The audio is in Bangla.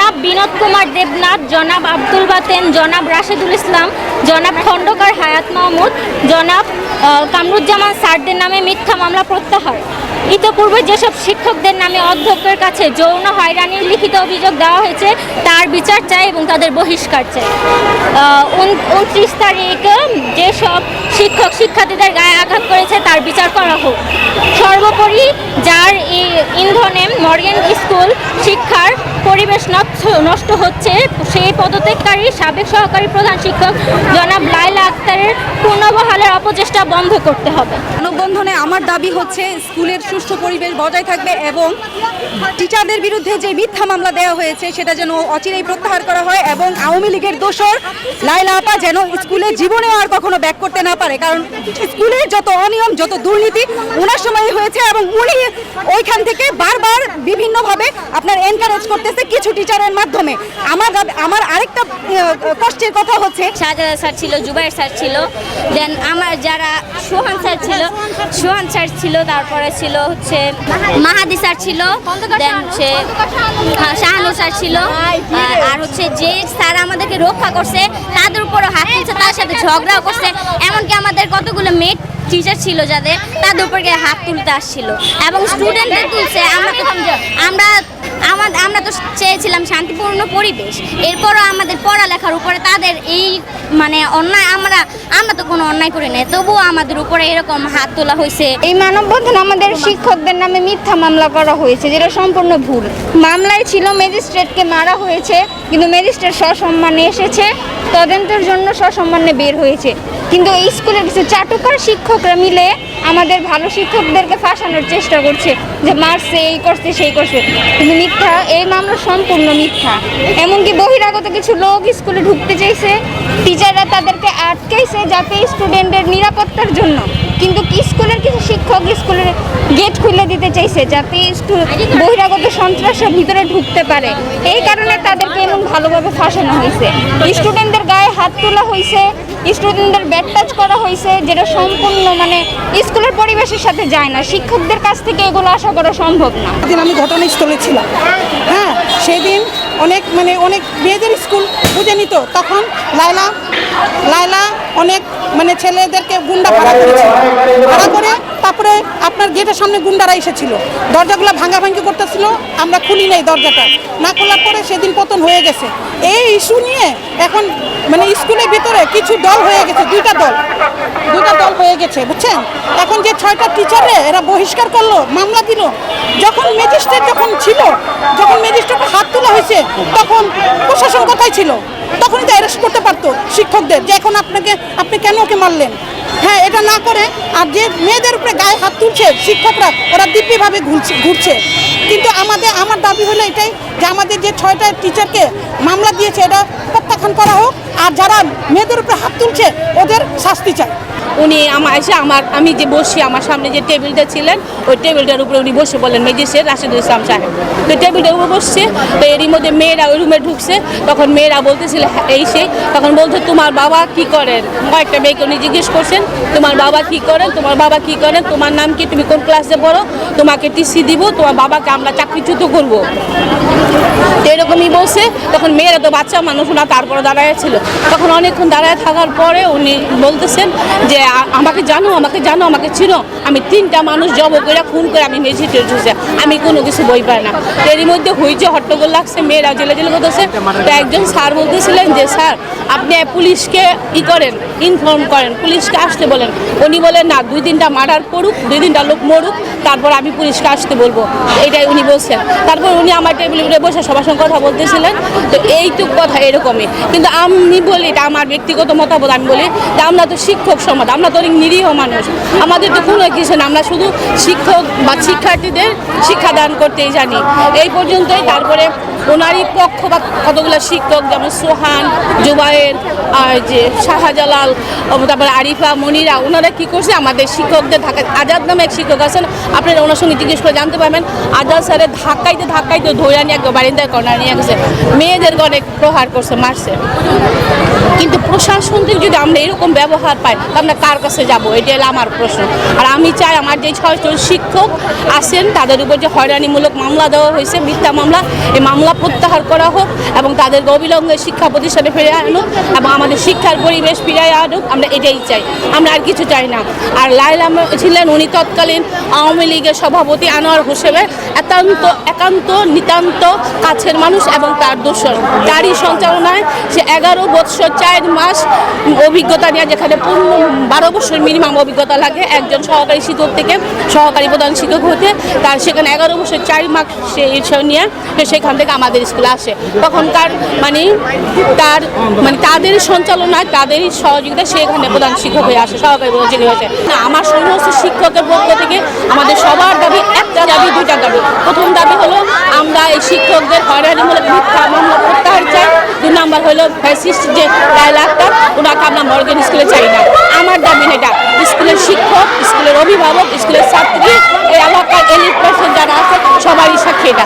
জনাব বিনোদ কুমার দেবনাথ, জনাব আব্দুল বাতেন, জনাব রাশেদুল ইসলাম, জনাব খন্দকার হায়াত মাহমুদ, জনাব কামরুজ্জামান স্যারদের নামে মিথ্যা মামলা প্রত্যাহার। ইতোপূর্বে যেসব শিক্ষকদের নামে অধ্যক্ষের কাছে যৌন হয়রানির লিখিত অভিযোগ দেওয়া হয়েছে তার বিচার চাই এবং তাদের বহিষ্কার চাই। 29 তারিখে যেসব শিক্ষক শিক্ষার্থীদের গায়ে আঘাত করেছে তার বিচার করা হোক। সর্বোপরি যার ইন্ধনে মর্গেন স্কুল শিক্ষার পরিবেশ নষ্ট হচ্ছে সেই পদত্যাগকারী সাবেক সহকারী প্রধান শিক্ষক জনাব লাইলা আক্তারের পুনর্বহালের অপচেষ্টা বন্ধ করতে হবে। মানববন্ধনে আমার দাবি হচ্ছে স্কুলের সুষ্ঠু পরিবেশ বজায় থাকবে এবং টিচারদের বিরুদ্ধে যে মিথ্যা মামলা দেওয়া হয়েছে সেটা যেন অচিরেই প্রত্যাহার করা হয় এবং আওয়ামী লীগের দোসর লাইলা আপা যেন স্কুলের জীবনে আর কখনো ব্যাক করতে না পারে, কারণ স্কুলের যত অনিয়ম যত দুর্নীতি ওনার সময় হয়েছে এবং উনি ওইখান থেকে বারবার বিভিন্নভাবে আপনার এনকারেজ করতেছে কিছু টিচারের মাধ্যমে। আমার আরেকটা কষ্টের কথা হচ্ছে শাহজাদা স্যার ছিল, জুবাইর স্যার ছিল, দেন আমার যারা সোহান স্যার ছিল, তারপরে ছিল হচ্ছে মাহাদি স্যার ছিল, দেন হচ্ছে শাহানু স্যার ছিল, আর হচ্ছে যে স্যার আমাদেরকে রক্ষা করছে তাদের উপরও হাত তুলছে, তার সাথে ঝগড়াও করছে, এমনকি আমাদের কতগুলো মেয়ে টিচার ছিল যাদের তাদের উপর হাত তুলতে আসছিল এবং স্টুডেন্টদের তুলছে। আমরা তো চেয়েছিলাম শান্তিপূর্ণ পরিবেশ, এরপরও আমাদের পড়ালেখার উপরে তাদের এই মানে অন্যায়, আমরা তো কোনো অন্যায় করি না, তবুও আমাদের উপরে এরকম হাত তোলা হয়েছে। এই মানববন্ধন আমাদের শিক্ষকদের নামে মিথ্যা মামলা করা হয়েছে, যেটা সম্পূর্ণ ভুল। মামলায় ছিল ম্যাজিস্ট্রেটকে মারা হয়েছে, কিন্তু ম্যাজিস্ট্রেট সসম্মানে এসেছে, তদন্তের জন্য সসম্মানে বের হয়েছে, কিন্তু এই স্কুলের কিছু চাটুকার শিক্ষকরা মিলে আমাদের ভালো শিক্ষকদেরকে ফাঁসানোর চেষ্টা করছে যে মারছে, এই করছে, সেই করছে, কিন্তু মিথ্যা। এই মামলা সম্পূর্ণ মিথ্যা। এমনকি বহিরাগত কিছু লোক স্কুলে ঢুকতে চাইছে, টিচাররা তাদেরকে আটকাইছে যাতে স্টুডেন্টের নিরাপত্তার জন্য, কিন্তু স্কুলের কিছু শিক্ষক স্কুলের গেট খুলে দিতে চাইছে যাতে বহিরাগত সন্ত্রাসের ভিতরে ঢুকতে পারে। এই কারণে তাদেরকে এমন ভালোভাবে ফাঁসানো হয়েছে। স্টুডেন্টদের গায়ে হাত তোলা হয়েছে, স্টুডেন্টদের ব্যাট টাচ করা হয়েছে, যেটা সম্পূর্ণ মানে স্কুলের পরিবেশের সাথে যায় না। শিক্ষকদের কাছ থেকে এগুলো আশা করা সম্ভব না। সেদিন আমি ঘটনাস্থলে ছিলাম, হ্যাঁ, সেদিন অনেক মেয়েদের স্কুল বুঝে নিত, তখন লাইলা অনেক ছেলেদেরকে গুন্ডা ভাড়া করেছিল, ভাড়া করে তারপরে আপনার গেটের সামনে গুন্ডারা এসেছিল, দরজাগুলো ভাঙাভাঙি করতেছিল, আমরা খুলি নাই দরজাটা, না খোলার পরে সেদিন পতন হয়ে গেছে। এই ইস্যু নিয়ে এখন স্কুলের ভিতরে কিছু দল হয়ে গেছে, দুইটা দল হয়ে গেছে, বুঝছেন। এখন যে 6টা টিচারে এরা বহিষ্কার করলো, মামলা দিল, যখন ম্যাজিস্ট্রেট যখন ম্যাজিস্ট্রেটের হাত তোলা হয়েছে তখন প্রশাসন কোথায় ছিল? তখনই তো অ্যারেস্ট করতে পারতো শিক্ষকদের, যে এখন আপনি কেন ওকে মারলেন। হ্যাঁ, এটা না করে আর যে মেয়েদের উপরে গায়ে হাত তুলছে শিক্ষকরা, ওরা দিব্যভাবে ঘুরছে। কিন্তু আমার দাবি হলো এটাই যে আমাদের যে 6টা টিচারকে মামলা দিয়েছে এটা প্রত্যাখ্যান করা হোক, আর যারা মেয়েদের উপরে হাত তুলছে ওদের শাস্তি চাই। উনি আমি যে বসছি, আমার সামনে যে টেবিলটা ছিলেন ওই টেবিলটার উপরে উনি বসে বললেন ম্যাজিস্ট্রেট রাশেদুল ইসলাম সাহেব, তো টেবিলটার উপরে বসছে, তো এরই মধ্যে মেয়েরা ওই রুমে ঢুকছে, তখন মেয়েরা বলতেছিল তখন বলছে তোমার বাবা কি করেন, কয়েকটা মেয়েকে উনি জিজ্ঞেস করছেন তোমার বাবা কি করেন, তোমার নাম কি, তুমি কোন ক্লাসে পড়ো, তোমাকে টিসি দিব, তোমার বাবাকে আমরা চাকরিচ্যুত করবো, তো এরকমই বলছে। তখন মেয়েরা তো বাচ্চা মানুষ, না তারপরে দাঁড়ায় ছিল, তখন অনেকক্ষণ দাঁড়ায় থাকার পরে উনি বলতেছেন যে আমাকে জানো, আমাকে চিনো, আমি 3টা মানুষ জব করে খুন করে আমি ম্যাজিস্ট্রেট হয়েছে, আমি কোনো কিছু বই পাই না। এরই মধ্যে হইছে, হট্টগোল লাগছে, মেয়েরা জেলে করতেছে। তো একজন স্যার বলতেছিলেন যে স্যার আপনি পুলিশকে ইনফর্ম করেন, পুলিশকে আসতে বলেন। উনি বলেন না, 2-3টা মার্ডার করুক, 2-3টা লোক মরুক, তারপর আমি পুলিশকে আসতে বলবো, এটাই উনি বলছেন। তারপর উনি আমার টেবিলে উঠে বসে সবার সঙ্গে কথা বলতেছিলেন। তো এইটুক কথা এরকমই, কিন্তু আমি বলি এটা আমার ব্যক্তিগত মতামত, আমি বলি যে আমরা তো শিক্ষক সমাজ, আমরা তো অনেক নিরীহ মানুষ, আমাদের তো কোনো কিছু না, আমরা শুধু শিক্ষক বা শিক্ষার্থীদের শিক্ষাদান করতেই জানি, এই পর্যন্তই। তারপরে ওনারই পক্ষ বা কতগুলো শিক্ষক যেমন সোহান, জুবাইর, আর যে শাহজালাল, তারপরে আরিফা, মনিরা, ওনারা কী করছে আমাদের শিক্ষকদের ঢাকায় আজাদ নামে এক শিক্ষক আছেন, আপনারা ওনার সঙ্গে জিজ্ঞেস করে জানতে পারবেন, আজাদ স্যারের ধাক্কাইতে ধরে নিয়ে একদম বারিন্দার কর্নার নিয়ে গেছে, মেয়েদেরকে অনেক প্রহার করছে, মারছে। কিন্তু প্রশাসন থেকে যদি আমরা এরকম ব্যবহার পাই আমরা কার কাছে যাব, এটা হলো আমার প্রশ্ন। আর আমি চাই আমার যে 6জন শিক্ষক আছেন তাদের উপর যে হয়রানিমূলক মামলা দেওয়া হয়েছে, মিথ্যা মামলা, এই মামলা মামলা প্রত্যাহার করা হোক এবং তাদেরকে অবিলম্বে শিক্ষা প্রতিষ্ঠানে ফিরে আনুক এবং আমাদের শিক্ষার পরিবেশ ফিরে আনুক। আমরা এটাই চাই, আমরা আর কিছু চাই না। আর লায়লা ছিলেন উনি তৎকালীন আওয়ামী লীগের সভাপতি আনোয়ার হোসেনের একান্ত নিতান্ত কাছের মানুষ এবং তার দোসর, তারই সঞ্চালনায় সে 11 বছর 4 মাস অভিজ্ঞতা নিয়ে, যেখানে 12 বছর মিনিমাম অভিজ্ঞতা লাগে একজন সহকারী শিক্ষক থেকে সহকারী প্রধান শিক্ষক হতে, তার সেখানে 11 বছর 4 মাস সে নিয়ে সেখান থেকে আমাদের স্কুলে আসে। তখনকার তাদের সঞ্চালনায় তাদেরই সহযোগিতায় সেখানে প্রধান শিক্ষক হয়ে আসে, সহকারী প্রধান শিক্ষক হয়েছে। না, আমার সমস্ত শিক্ষকের পক্ষ থেকে আমাদের সবার দাবি, একটা দাবি, দুইটা দাবি। প্রথম দাবি হলো আমরা এই শিক্ষকদের হয়রানিমূলক মিথ্যা মামলা প্রত্যাহার চাই। 2 নম্বর হলো ফ্যাসিস্ট যে লায়লা আক্তার, ওনাকে আমরা মর্গেন স্কুলে চাই না। আমার দাবি এটা, স্কুলের শিক্ষক, স্কুলের অভিভাবক, স্কুলের ছাত্রী, এই এলাকার এলিট পার্সন যারা আছে সবারই সাক্ষী এটা।